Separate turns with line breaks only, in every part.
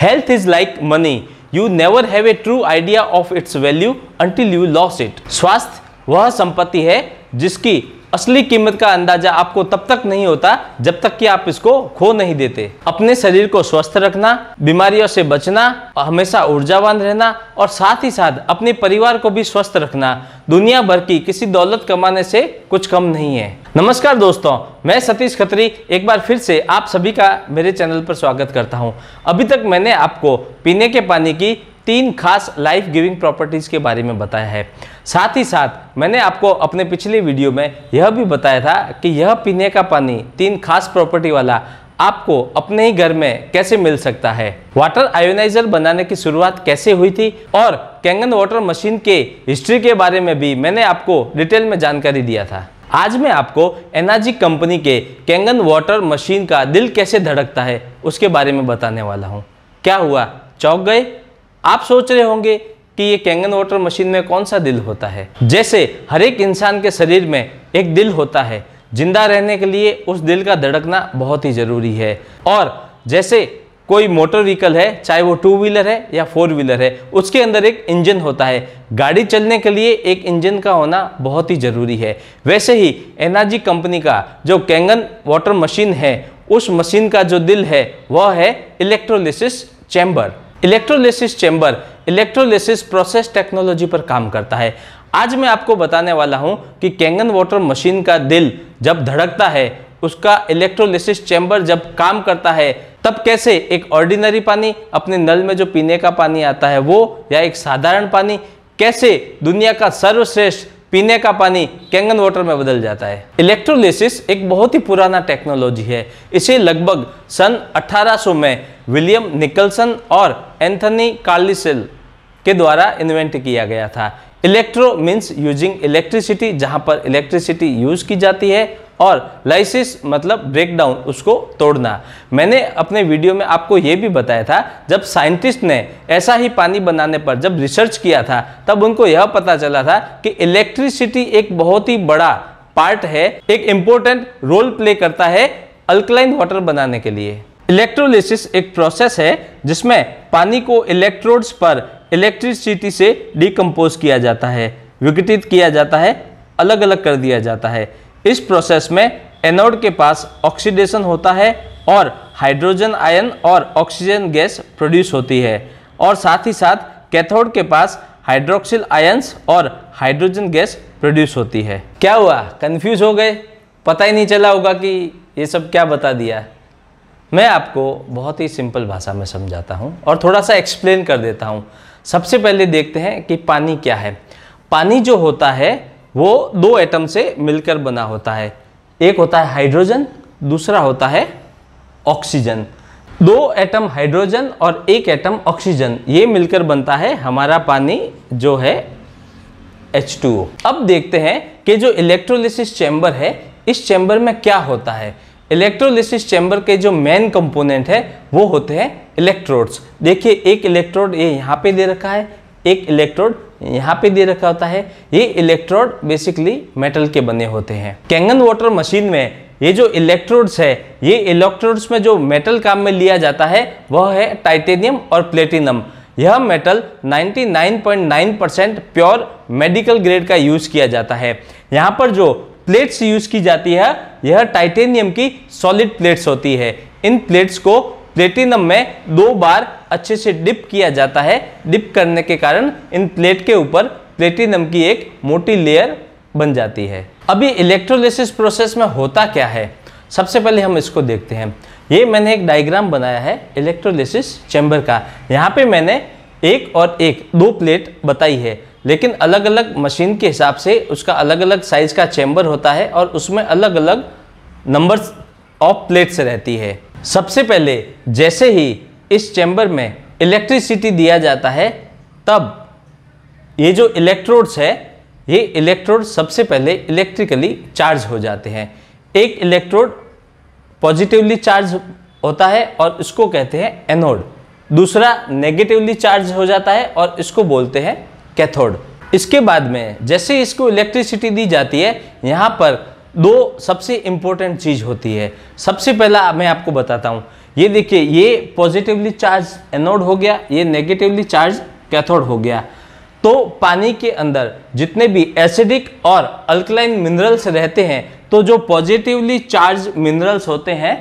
Health is like money. You never have a true idea of its value until you lost it. स्वास्थ्य वह संपत्ति है जिसकी असली कीमत का अंदाजा आपको तब तक नहीं होता जब तक कि आप इसको खो नहीं देते। अपने शरीर को स्वस्थ रखना, बीमारियों से बचना, हमेशा ऊर्जावान रहना और साथ ही साथ अपने परिवार को भी स्वस्थ रखना दुनिया भर की किसी दौलत कमाने से कुछ कम नहीं है। नमस्कार दोस्तों, मैं सतीश खत्री एक बार फिर से आप सभी का मेरे चैनल पर स्वागत करता हूं। अभी तक मैंने आपको पीने के पानी की 3 खास लाइफ गिविंग प्रॉपर्टीज के बारे में बताया है। साथ ही साथ मैंने आपको अपने पिछले वीडियो में यह भी बताया था कि यह पीने का पानी 3 खास प्रॉपर्टी वाला आपको अपने ही घर में कैसे मिल सकता है, वाटर आयोनाइजर बनाने की शुरुआत कैसे हुई थी और कैंगन वाटर मशीन के हिस्ट्री के बारे में भी मैंने आपको डिटेल में जानकारी दिया था। आज मैं आपको एनर्जी कंपनी के कैंगन वाटर मशीन का दिल कैसे धड़कता है उसके बारे में बताने वाला हूँ। क्या हुआ, चौंक गए? आप सोच रहे होंगे कि ये कैंगन वाटर मशीन में कौन सा दिल होता है। जैसे हर एक इंसान के शरीर में एक दिल होता है, जिंदा रहने के लिए उस दिल का धड़कना बहुत ही जरूरी है। और जैसे कोई मोटर व्हीकल है, चाहे वो 2 व्हीलर है या 4 व्हीलर है, उसके अंदर एक इंजन होता है। गाड़ी चलने के लिए एक इंजन का होना बहुत ही जरूरी है। वैसे ही एनर्जी कंपनी का जो कैंगन वाटर मशीन है, उस मशीन का जो दिल है वह है electrolysis chamber. Electrolysis chamber electrolysis process technology पर काम करता है। आज मैं आपको बताने वाला हूं कि कैंगन वाटर मशीन का दिल जब धड़कता है, उसका इलेक्ट्रोलिसिस चैम्बर जब काम करता है, तब कैसे एक ऑर्डिनरी पानी, अपने नल में जो पीने का पानी आता है वो, या एक साधारण पानी, कैसे दुनिया का सर्वश्रेष्ठ पीने का पानी कैंगन वाटर में बदल जाता है। इलेक्ट्रोलिसिस एक बहुत ही पुराना टेक्नोलॉजी है। इसे लगभग सन 1800 में विलियम निकलसन और एंथनी कार्लिसेल के द्वारा इन्वेंट किया गया था। इलेक्ट्रो मीन्स यूजिंग इलेक्ट्रिसिटी, जहां पर इलेक्ट्रिसिटी यूज की जाती है, और लाइसिस मतलब ब्रेक डाउन, उसको तोड़ना। मैंने अपने वीडियो में आपको यह भी बताया था, जब साइंटिस्ट ने ऐसा ही पानी बनाने पर जब रिसर्च किया था, तब उनको यह पता चला था कि इलेक्ट्रिसिटी एक बहुत ही बड़ा पार्ट है, एक इंपॉर्टेंट रोल प्ले करता है अल्कलाइन वाटर बनाने के लिए। इलेक्ट्रोलिसिस एक प्रोसेस है जिसमें पानी को इलेक्ट्रोड्स पर इलेक्ट्रिसिटी से डिकम्पोज किया जाता है, विघटित किया जाता है, अलग अलग कर दिया जाता है। इस प्रोसेस में एनोड के पास ऑक्सीडेशन होता है और हाइड्रोजन आयन और ऑक्सीजन गैस प्रोड्यूस होती है, और साथ ही साथ कैथोड के पास हाइड्रोक्सिल आयंस और हाइड्रोजन गैस प्रोड्यूस होती है। क्या हुआ, कंफ्यूज हो गए? पता ही नहीं चला होगा कि ये सब क्या बता दिया। मैं आपको बहुत ही सिंपल भाषा में समझाता हूँ और थोड़ा सा एक्सप्लेन कर देता हूँ। सबसे पहले देखते हैं कि पानी क्या है। पानी जो होता है वो 2 एटम से मिलकर बना होता है। एक होता है हाइड्रोजन, दूसरा होता है ऑक्सीजन। 2 एटम हाइड्रोजन और 1 एटम ऑक्सीजन, ये मिलकर बनता है हमारा पानी जो है H2O। अब देखते हैं कि जो इलेक्ट्रोलिसिस चैम्बर है, इस चैम्बर में क्या होता है। इलेक्ट्रोलिसिस चैम्बर के जो मेन कंपोनेंट है वो होते हैं इलेक्ट्रोड्स। देखिए, एक इलेक्ट्रोड ये यहाँ पे दे रखा है, एक इलेक्ट्रोड यहाँ पे दे रखा होता है। ये इलेक्ट्रोड बेसिकली मेटल के बने होते हैं। कैंगन वाटर मशीन में ये जो इलेक्ट्रोड्स है, ये इलेक्ट्रोड्स में जो मेटल काम में लिया जाता है वह है टाइटेनियम और प्लेटिनम। यह मेटल 99.9% प्योर मेडिकल ग्रेड का यूज किया जाता है। यहाँ पर जो प्लेट्स यूज की जाती है, यह टाइटेनियम की सॉलिड प्लेट्स होती है। इन प्लेट्स को प्लेटिनम में 2 बार अच्छे से डिप किया जाता है। डिप करने के कारण इन प्लेट के ऊपर प्लेटिनम की एक मोटी लेयर बन जाती है। अब ये इलेक्ट्रोलिसिस प्रोसेस में होता क्या है, सबसे पहले हम इसको देखते हैं। ये मैंने एक डायग्राम बनाया है इलेक्ट्रोलिसिस चैम्बर का। यहाँ पे मैंने 1 और 1 2 प्लेट बताई है, लेकिन अलग अलग मशीन के हिसाब से उसका अलग अलग साइज का चैम्बर होता है और उसमें अलग अलग नंबर्स ऑफ प्लेट्स रहती है। सबसे पहले जैसे ही इस चैम्बर में इलेक्ट्रिसिटी दिया जाता है, तब ये जो इलेक्ट्रोड्स है, ये इलेक्ट्रोड सबसे पहले इलेक्ट्रिकली चार्ज हो जाते हैं। एक इलेक्ट्रोड पॉजिटिवली चार्ज होता है और इसको कहते हैं एनोड, दूसरा नेगेटिवली चार्ज हो जाता है और इसको बोलते हैं कैथोड। इसके बाद में जैसे इसको इलेक्ट्रिसिटी दी जाती है, यहाँ पर 2 सबसे इंपॉर्टेंट चीज होती है। सबसे पहला मैं आपको बताता हूँ, ये देखिए, ये पॉजिटिवली चार्ज एनोड हो गया, ये नेगेटिवली चार्ज कैथोड हो गया। तो पानी के अंदर जितने भी एसिडिक और अल्कलाइन मिनरल्स रहते हैं, तो जो पॉजिटिवली चार्ज मिनरल्स होते हैं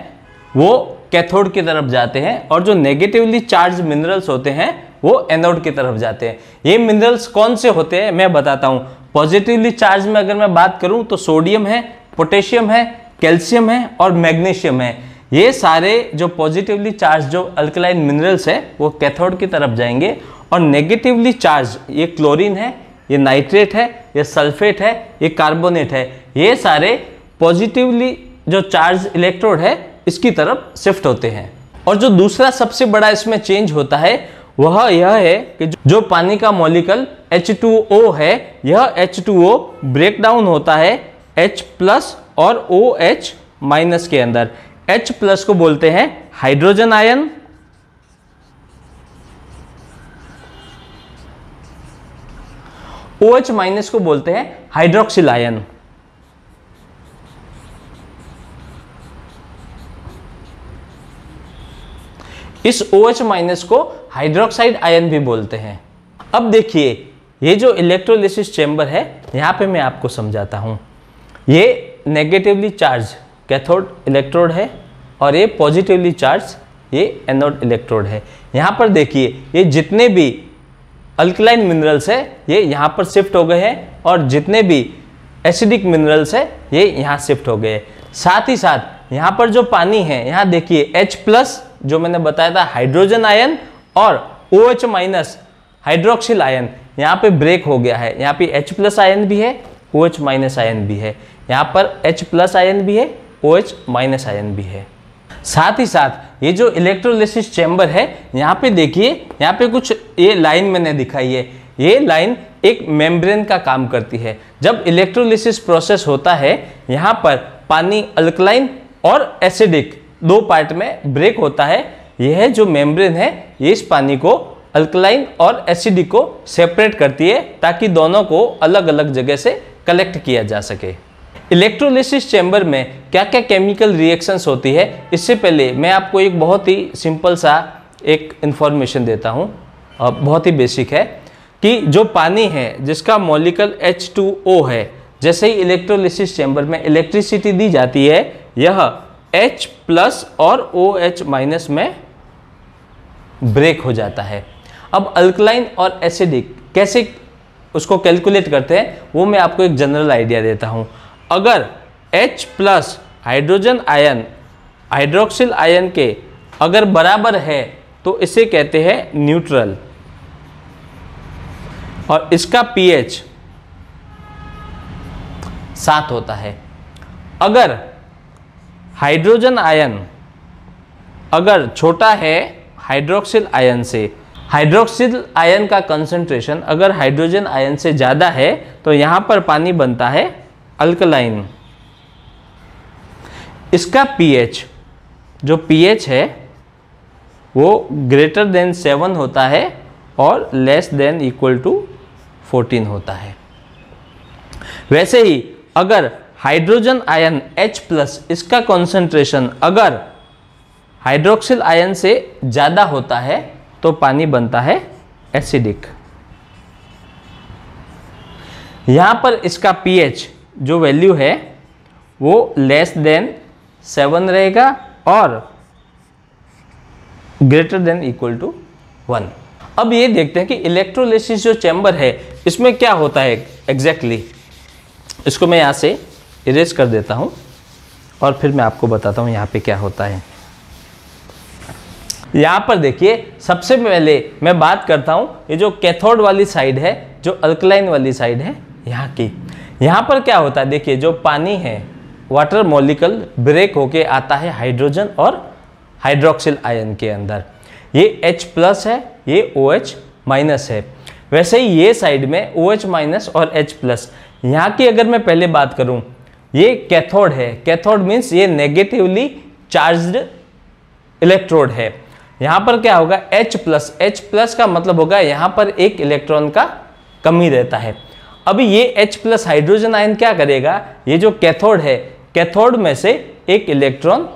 वो कैथोड की तरफ जाते हैं और जो नेगेटिवली चार्ज मिनरल्स होते हैं वो एनोड की तरफ जाते हैं। ये मिनरल्स कौन से होते हैं मैं बताता हूँ। पॉजिटिवली चार्ज में अगर मैं बात करूँ तो सोडियम है, पोटेशियम है, कैल्शियम है और मैग्नीशियम है। ये सारे जो पॉजिटिवली चार्ज जो अल्कलाइन मिनरल्स है वो कैथोड की तरफ जाएंगे और नेगेटिवली चार्ज ये क्लोरीन है, ये नाइट्रेट है, ये सल्फेट है, ये कार्बोनेट है, ये सारे पॉजिटिवली जो चार्ज इलेक्ट्रोड है इसकी तरफ शिफ्ट होते हैं। और जो दूसरा सबसे बड़ा इसमें चेंज होता है वह यह है कि जो पानी का मॉलिक्यूल H2O है, यह H2O ब्रेक डाउन होता है H+ और OH- के अंदर। H+ को बोलते हैं हाइड्रोजन आयन, OH- को बोलते हैं हाइड्रोक्सिल आयन। इस OH- को हाइड्रोक्साइड आयन भी बोलते हैं। अब देखिए, ये जो इलेक्ट्रोलिसिस चेंबर है यहां पे मैं आपको समझाता हूं। ये नेगेटिवली चार्ज कैथोड इलेक्ट्रोड है और ये पॉजिटिवली चार्ज ये एनोड इलेक्ट्रोड है। यहां पर देखिए, ये जितने भी अल्कलाइन मिनरल्स है ये यहां पर शिफ्ट हो गए हैं और जितने भी एसिडिक मिनरल्स है ये यहां शिफ्ट हो गए। साथ ही साथ यहां पर जो पानी है, यहां देखिए H+ जो मैंने बताया था हाइड्रोजन आयन और OH- हाइड्रोक्सिल आयन यहाँ पे ब्रेक हो गया है। यहाँ पे H+ आयन भी है, OH- आयन भी है, यहाँ पर H+ आयन भी है, OH- आयन भी है। साथ ही साथ ये जो इलेक्ट्रोलिसिस चेंबर है यहाँ पे देखिए, यहाँ पे कुछ ये लाइन मैंने दिखाई है। ये लाइन एक मेम्ब्रेन का काम करती है। जब इलेक्ट्रोलिसिस प्रोसेस होता है यहाँ पर पानी अल्कलाइन और एसिडिक दो पार्ट में ब्रेक होता है। यह जो मेम्ब्रेन है ये इस पानी को अल्कलाइन और एसिडिक को सेपरेट करती है ताकि दोनों को अलग अलग जगह से कलेक्ट किया जा सके। इलेक्ट्रोलिसिस चैम्बर में क्या क्या केमिकल रिएक्शंस होती है, इससे पहले मैं आपको एक बहुत ही सिंपल सा एक इंफॉर्मेशन देता हूँ, बहुत ही बेसिक है कि जो पानी है जिसका मॉलिक्यूल H2O है, जैसे ही इलेक्ट्रोलिसिस चैम्बर में इलेक्ट्रिसिटी दी जाती है यह H+ और OH- में ब्रेक हो जाता है। अब अल्कलाइन और एसिडिक कैसे उसको कैलकुलेट करते हैं वो मैं आपको एक जनरल आइडिया देता हूं। अगर H+ hydrogen ion hydroxyl ion के अगर बराबर है तो इसे कहते हैं न्यूट्रल और इसका pH 7 होता है। अगर हाइड्रोजन आयन अगर छोटा है हाइड्रोक्सिल आयन से, हाइड्रोक्सिल आयन का कंसंट्रेशन अगर हाइड्रोजन आयन से ज़्यादा है तो यहाँ पर पानी बनता है अल्कलाइन। इसका pH जो pH है वो ग्रेटर देन 7 होता है और लेस देन इक्वल टू 14 होता है। वैसे ही अगर हाइड्रोजन आयन H+ इसका कंसंट्रेशन अगर हाइड्रोक्सिल आयन से ज़्यादा होता है तो पानी बनता है एसिडिक। यहाँ पर इसका pH जो वैल्यू है वो लेस देन 7 रहेगा और ग्रेटर देन इक्वल टू 1। अब ये देखते हैं कि इलेक्ट्रोलिसिस जो चैम्बर है इसमें क्या होता है एग्जैक्टली। इसको मैं यहाँ से इरेज कर देता हूँ और फिर मैं आपको बताता हूँ यहाँ पे क्या होता है। यहाँ पर देखिए, सबसे पहले मैं बात करता हूँ ये जो कैथोड वाली साइड है, जो अल्कलाइन वाली साइड है यहाँ की। यहाँ पर क्या होता है देखिए, जो पानी है वाटर मॉलिक्यूल ब्रेक होके आता है हाइड्रोजन और हाइड्रोक्सिल आयन के अंदर। ये H+ है, ये OH- है। वैसे ही ये साइड में OH- और H+। यहाँ की अगर मैं पहले बात करूँ, ये कैथोड है। कैथोड मीन्स ये नेगेटिवली चार्ज्ड इलेक्ट्रोड है। यहाँ पर क्या होगा H+ का मतलब होगा यहाँ पर एक इलेक्ट्रॉन का कमी रहता है। अभी ये H+ हाइड्रोजन आयन क्या करेगा, ये जो कैथोड है कैथोड में से एक इलेक्ट्रॉन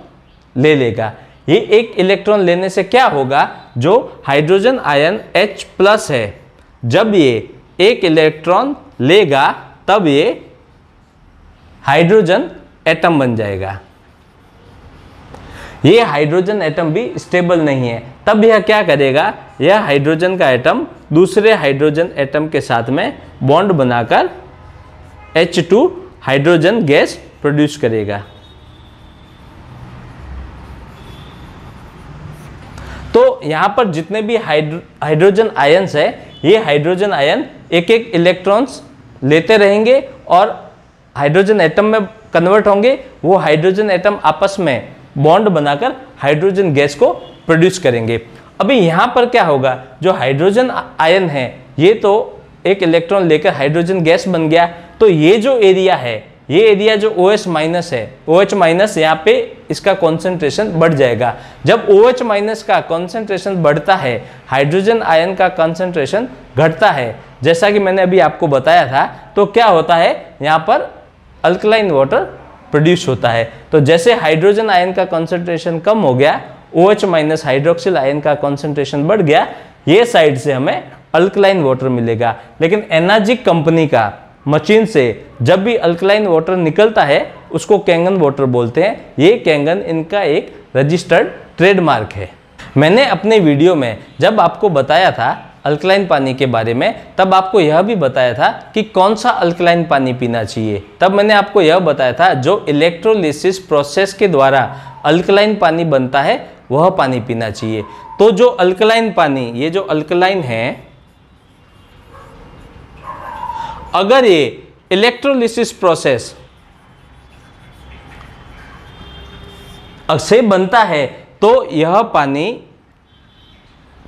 ले लेगा। ये एक इलेक्ट्रॉन लेने से क्या होगा, जो हाइड्रोजन आयन H+ है, जब ये एक इलेक्ट्रॉन लेगा तब ये हाइड्रोजन एटम बन जाएगा। ये हाइड्रोजन एटम भी स्टेबल नहीं है, तब यह क्या करेगा, यह हाइड्रोजन का एटम दूसरे हाइड्रोजन एटम के साथ में बॉन्ड बनाकर H2 हाइड्रोजन गैस प्रोड्यूस करेगा। तो यहां पर जितने भी हाइड्रोजन आयंस है, ये हाइड्रोजन आयन एक एक इलेक्ट्रॉन्स लेते रहेंगे और हाइड्रोजन एटम में कन्वर्ट होंगे। वो हाइड्रोजन एटम आपस में बॉन्ड बनाकर हाइड्रोजन गैस को प्रोड्यूस करेंगे। अभी यहाँ पर क्या होगा, जो हाइड्रोजन आयन है ये तो एक इलेक्ट्रॉन लेकर हाइड्रोजन गैस बन गया, तो ये जो एरिया है, ये एरिया जो OH- है, OH- यहाँ पे इसका कॉन्सेंट्रेशन बढ़ जाएगा। जब OH- का कॉन्सेंट्रेशन बढ़ता है, हाइड्रोजन आयन का कॉन्सेंट्रेशन घटता है, जैसा कि मैंने अभी आपको बताया था, तो क्या होता है, यहाँ पर अल्कलाइन वाटर प्रोड्यूस होता है। तो जैसे हाइड्रोजन आयन का कॉन्सेंट्रेशन कम हो गया, OH- हाइड्रोक्सिल आयन का कॉन्सेंट्रेशन बढ़ गया, ये साइड से हमें अल्कलाइन वाटर मिलेगा। लेकिन एनर्जिक कंपनी का मशीन से जब भी अल्कलाइन वाटर निकलता है उसको कैंगन वाटर बोलते हैं। ये कैंगन इनका एक रजिस्टर्ड ट्रेडमार्क है। मैंने अपने वीडियो में जब आपको बताया था अल्कलाइन पानी के बारे में, तब आपको यह भी बताया था कि कौन सा अल्कलाइन पानी पीना चाहिए। तब मैंने आपको यह बताया था जो इलेक्ट्रोलिसिस प्रोसेस के द्वारा अल्कलाइन पानी बनता है वह पानी पीना चाहिए। तो जो अल्कलाइन पानी, ये जो अल्कलाइन है, अगर ये इलेक्ट्रोलिसिस प्रोसेस से बनता है तो यह पानी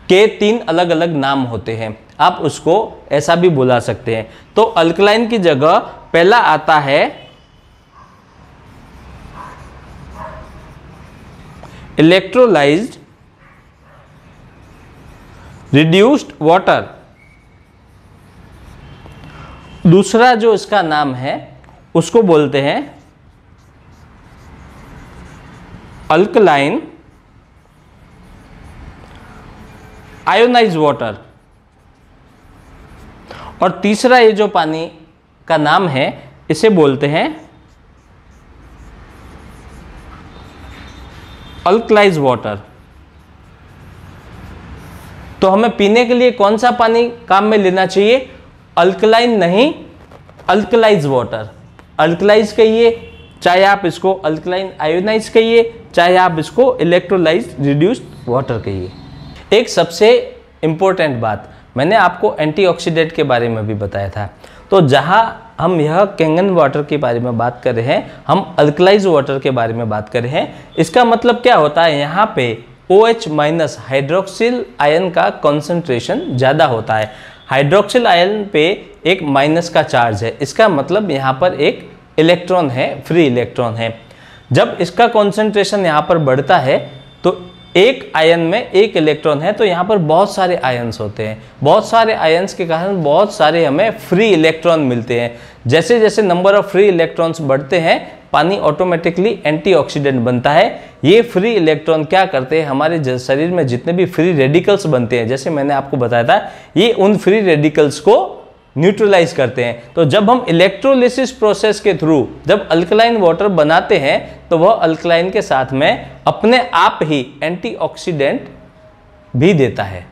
के 3 अलग अलग नाम होते हैं। आप उसको ऐसा भी बुला सकते हैं। तो अल्कलाइन की जगह पहला आता है इलेक्ट्रोलाइज्ड रिड्यूस्ड वाटर। दूसरा जो इसका नाम है उसको बोलते हैं अल्कलाइन आयोनाइज्ड वाटर। और तीसरा ये जो पानी का नाम है इसे बोलते हैं अल्कलाइज्ड वाटर। तो हमें पीने के लिए कौन सा पानी काम में लेना चाहिए, अल्कलाइन नहीं, अल्कलाइज्ड वाटर। अल्कलाइज कहिए, चाहे आप इसको अल्कलाइन आयोनाइज कहिए, चाहे आप इसको इलेक्ट्रोलाइज्ड रिड्यूस्ड वाटर कहिए। एक सबसे इंपॉर्टेंट बात, मैंने आपको एंटीऑक्सीडेंट के बारे में भी बताया था। तो जहां हम यह कैंगन वाटर के बारे में बात कर रहे हैं, हम अल्कलाइज वाटर के बारे में बात कर रहे हैं। इसका मतलब क्या होता है, यहाँ पे OH- हाइड्रोक्सिल आयन का कॉन्सेंट्रेशन ज़्यादा होता है। हाइड्रोक्सिल आयन पे एक माइनस का चार्ज है, इसका मतलब यहाँ पर एक इलेक्ट्रॉन है, फ्री इलेक्ट्रॉन है। जब इसका कॉन्सेंट्रेशन यहाँ पर बढ़ता है तो एक आयन में एक इलेक्ट्रॉन है, तो यहाँ पर बहुत सारे आयन्स होते हैं। बहुत सारे आयन्स के कारण बहुत सारे हमें फ्री इलेक्ट्रॉन मिलते हैं। जैसे जैसे नंबर ऑफ फ्री इलेक्ट्रॉन्स बढ़ते हैं, पानी ऑटोमेटिकली एंटीऑक्सीडेंट बनता है। ये फ्री इलेक्ट्रॉन क्या करते हैं, हमारे शरीर में जितने भी फ्री रेडिकल्स बनते हैं, जैसे मैंने आपको बताया था, ये उन फ्री रेडिकल्स को न्यूट्रलाइज करते हैं। तो जब हम इलेक्ट्रोलिसिस प्रोसेस के थ्रू जब अल्कलाइन वाटर बनाते हैं तो वह अल्कलाइन के साथ में अपने आप ही एंटीऑक्सीडेंट भी देता है।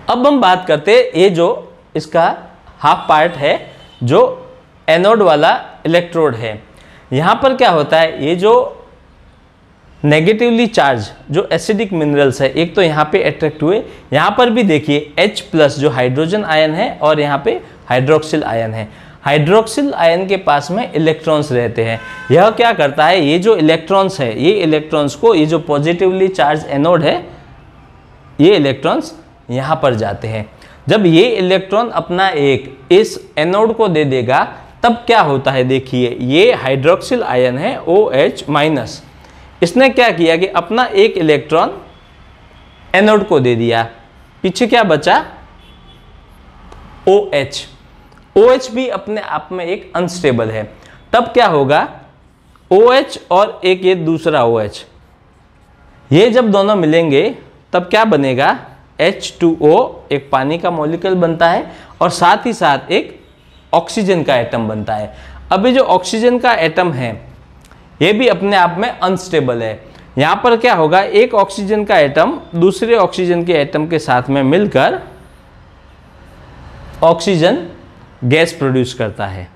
अब हम बात करते हैं, ये जो इसका हाफ पार्ट है, जो एनोड वाला इलेक्ट्रोड है, यहाँ पर क्या होता है, ये जो नेगेटिवली चार्ज जो एसिडिक मिनरल्स है, एक तो यहाँ पे अट्रैक्ट हुए, यहाँ पर भी देखिए H+ जो हाइड्रोजन आयन है और यहाँ पे हाइड्रोक्सिल आयन है। हाइड्रोक्सिल आयन के पास में इलेक्ट्रॉन्स रहते हैं। यह क्या करता है, ये जो इलेक्ट्रॉन्स है, ये इलेक्ट्रॉन्स को, ये जो पॉजिटिवली चार्ज एनोड है, ये इलेक्ट्रॉन्स यहाँ पर जाते हैं। जब ये इलेक्ट्रॉन अपना एक इस एनोड को दे देगा तब क्या होता है, देखिए ये हाइड्रोक्सिल आयन है OH-, इसने क्या किया कि अपना एक इलेक्ट्रॉन एनोड को दे दिया, पीछे क्या बचा, OH। OH भी अपने आप में एक अनस्टेबल है। तब क्या होगा, OH और एक ये दूसरा OH, ये जब दोनों मिलेंगे तब क्या बनेगा, H2O एक पानी का मॉलिक्यूल बनता है और साथ ही साथ एक ऑक्सीजन का एटम बनता है। अब ये जो ऑक्सीजन का एटम है ये भी अपने आप में अनस्टेबल है। यहाँ पर क्या होगा, एक ऑक्सीजन का एटम दूसरे ऑक्सीजन के एटम के साथ में मिलकर ऑक्सीजन गैस प्रोड्यूस करता है।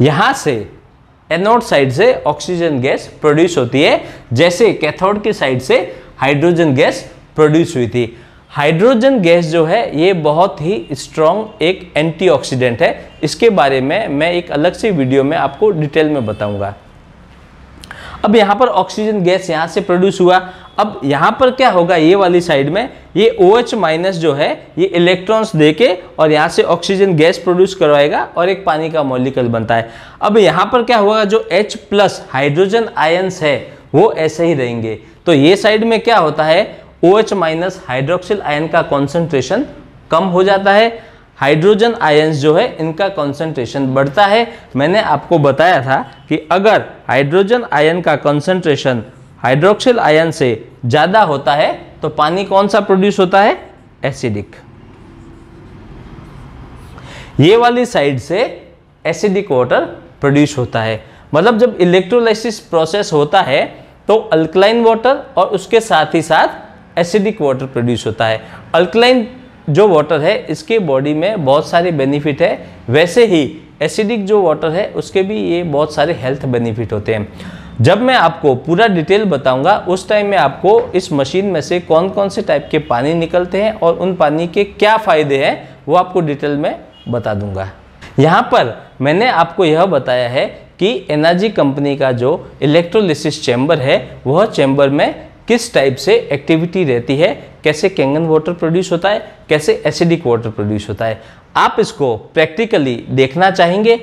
यहां से एनोड साइड से ऑक्सीजन गैस प्रोड्यूस होती है, जैसे कैथोड की साइड से हाइड्रोजन गैस प्रोड्यूस हुई थी। हाइड्रोजन गैस जो है ये बहुत ही स्ट्रॉन्ग एक एंटीऑक्सीडेंट है। इसके बारे में मैं एक अलग से वीडियो में आपको डिटेल में बताऊंगा। अब यहाँ पर ऑक्सीजन गैस यहाँ से प्रोड्यूस हुआ। अब यहाँ पर क्या होगा, ये वाली साइड में ये OH- जो है ये इलेक्ट्रॉन्स देके और यहाँ से ऑक्सीजन गैस प्रोड्यूस करवाएगा और एक पानी का मॉलिक्यूल बनता है। अब यहाँ पर क्या होगा, जो H+ हाइड्रोजन आयंस है वो ऐसे ही रहेंगे। तो ये साइड में क्या होता है, OH- हाइड्रोक्सिल आयन का कॉन्सेंट्रेशन कम हो जाता है, हाइड्रोजन आयंस जो है इनका कॉन्सेंट्रेशन बढ़ता है। मैंने आपको बताया था कि अगर हाइड्रोजन आयन का कॉन्सेंट्रेशन हाइड्रोक्सिल आयन से ज़्यादा होता है तो पानी कौन सा प्रोड्यूस होता है, एसिडिक। ये वाली साइड से एसिडिक वाटर प्रोड्यूस होता है। मतलब जब इलेक्ट्रोलाइसिस प्रोसेस होता है तो अल्कलाइन वाटर और उसके साथ ही साथ एसिडिक वाटर प्रोड्यूस होता है। अल्कलाइन जो वाटर है इसके बॉडी में बहुत सारे बेनिफिट है, वैसे ही एसिडिक जो वाटर है उसके भी ये बहुत सारे हेल्थ बेनिफिट होते हैं। जब मैं आपको पूरा डिटेल बताऊंगा उस टाइम में आपको इस मशीन में से कौन कौन से टाइप के पानी निकलते हैं और उन पानी के क्या फ़ायदे हैं वो आपको डिटेल में बता दूंगा। यहाँ पर मैंने आपको यह बताया है कि एनर्जी कंपनी का जो इलेक्ट्रोलिसिस चैम्बर है वह चैम्बर में किस टाइप से एक्टिविटी रहती है, कैसे कैंगन वाटर प्रोड्यूस होता है, कैसे एसिडिक वाटर प्रोड्यूस होता है। आप इसको प्रैक्टिकली देखना चाहेंगे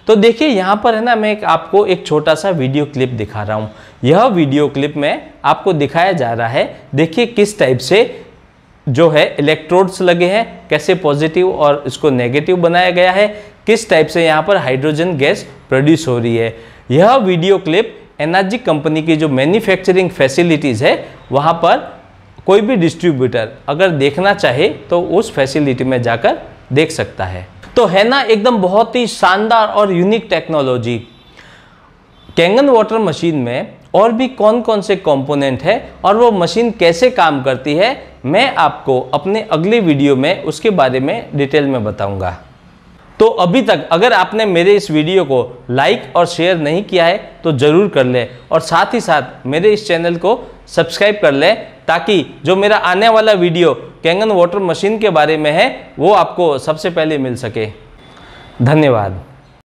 तो देखिए यहाँ पर है ना, मैं आपको एक छोटा सा वीडियो क्लिप दिखा रहा हूँ। यह वीडियो क्लिप में आपको दिखाया जा रहा है, देखिए किस टाइप से जो है इलेक्ट्रोड्स लगे हैं, कैसे पॉजिटिव और इसको नेगेटिव बनाया गया है, किस टाइप से यहाँ पर हाइड्रोजन गैस प्रोड्यूस हो रही है। यह वीडियो क्लिप एनर्जी कंपनी की जो मैन्युफैक्चरिंग फैसिलिटीज़ है वहाँ पर कोई भी डिस्ट्रीब्यूटर अगर देखना चाहे तो उस फैसिलिटी में जाकर देख सकता है। तो है ना एकदम बहुत ही शानदार और unique technology. Kangen water machine में और भी कौन कौन से कंपोनेंट है और वो मशीन कैसे काम करती है मैं आपको अपने अगले वीडियो में उसके बारे में डिटेल में बताऊंगा। तो अभी तक अगर आपने मेरे इस वीडियो को लाइक और शेयर नहीं किया है तो ज़रूर कर लें और साथ ही साथ मेरे इस चैनल को सब्सक्राइब कर लें ताकि जो मेरा आने वाला वीडियो कैंगन वाटर मशीन के बारे में है वो आपको सबसे पहले मिल सके। धन्यवाद।